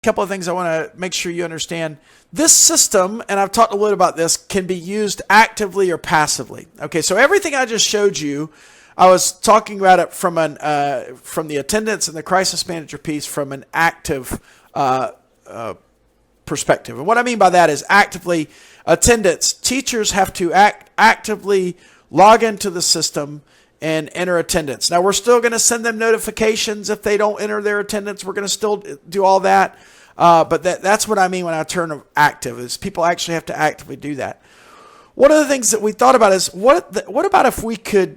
couple of things I want to make sure you understand. This system, and I've talked a little about this, can be used actively or passively. Okay, so everything I just showed you, I was talking about it from the attendance and the crisis manager piece from an active perspective. And what I mean by that is actively attendance. Teachers have to actively log into the system and enter attendance. Now, we're still going to send them notifications if they don't enter their attendance. We're going to still do all that. But that's what I mean when I turn active, is people actually have to actively do that. One of the things that we thought about is, what about if we could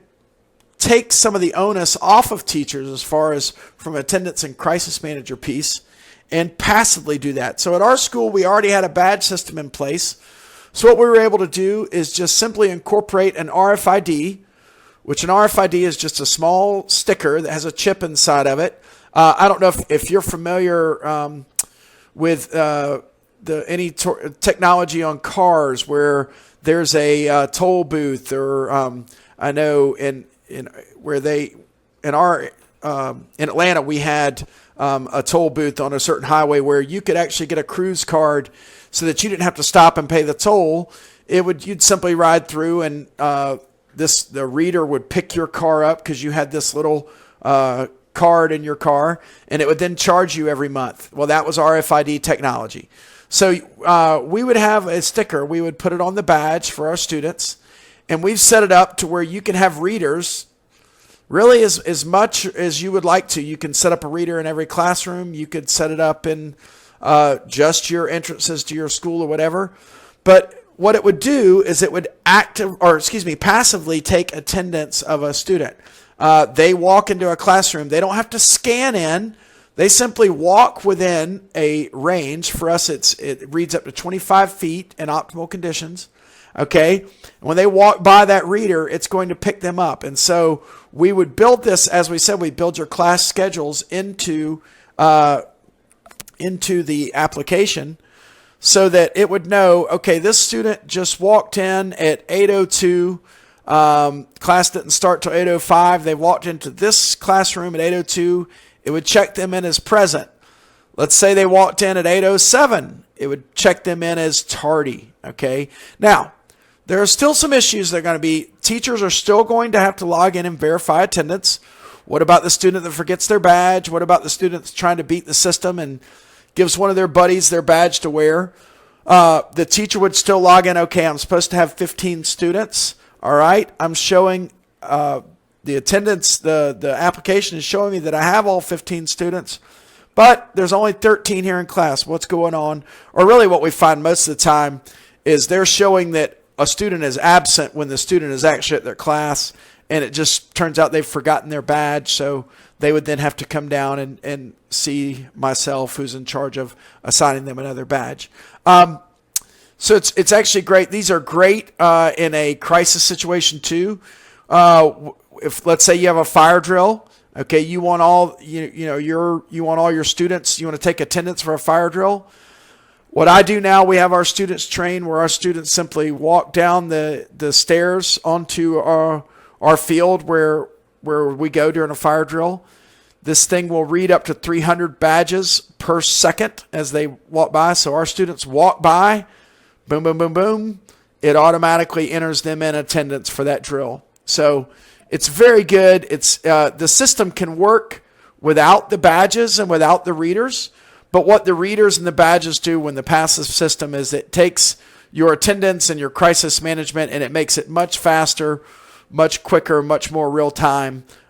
take some of the onus off of teachers as far as from attendance and crisis manager piece and passively do that. So at our school, we already had a badge system in place. So what we were able to do is just simply incorporate an RFID, which an RFID is just a small sticker that has a chip inside of it. I don't know if you're familiar with any technology on cars where there's a toll booth, or I know in Atlanta we had a toll booth on a certain highway where you could actually get a cruise card so that you didn't have to stop and pay the toll. You'd simply ride through, and the reader would pick your car up because you had this little card in your car, and it would then charge you every month. Well, that was RFID technology. So we would have a sticker. We would put it on the badge for our students, and we've set it up to where you can have readers really as much as you would like to. You can set up a reader in every classroom. You could set it up in just your entrances to your school or whatever. But what it would do is it would passively take attendance of a student. They walk into a classroom. They don't have to scan in. They simply walk within a range. For us, it reads up to 25 feet in optimal conditions. Okay? When they walk by that reader, it's going to pick them up. And so we would build this, as we said, we build your class schedules into the application so that it would know, okay, this student just walked in at 8:02. Class didn't start till 8:05. They walked into this classroom at 8:02. It would check them in as present. Let's say they walked in at 8:07. It would check them in as tardy. Okay. Now, there are still some issues that are going to be, teachers are still going to have to log in and verify attendance. What about the student that forgets their badge? What about the student that's trying to beat the system and gives one of their buddies their badge to wear? The teacher would still log in, okay, I'm supposed to have 15 students. All right, I'm showing the attendance, the application is showing me that I have all 15 students, but there's only 13 here in class. What's going on? Or really what we find most of the time is they're showing that a student is absent when the student is actually at their class, and it just turns out they've forgotten their badge, so they would then have to come down and see myself, who's in charge of assigning them another badge. So it's actually great. These are great in a crisis situation too. If let's say you have a fire drill, okay, you want all you want all your students. You want to take attendance for a fire drill. What I do now, we have our students trained where our students simply walk down the stairs onto our field where we go during a fire drill. This thing will read up to 300 badges per second as they walk by. So our students walk by. Boom, boom, boom, boom. It automatically enters them in attendance for that drill. So it's very good. It's the system can work without the badges and without the readers. But what the readers and the badges do when the passive system is it takes your attendance and your crisis management and it makes it much faster, much quicker, much more real time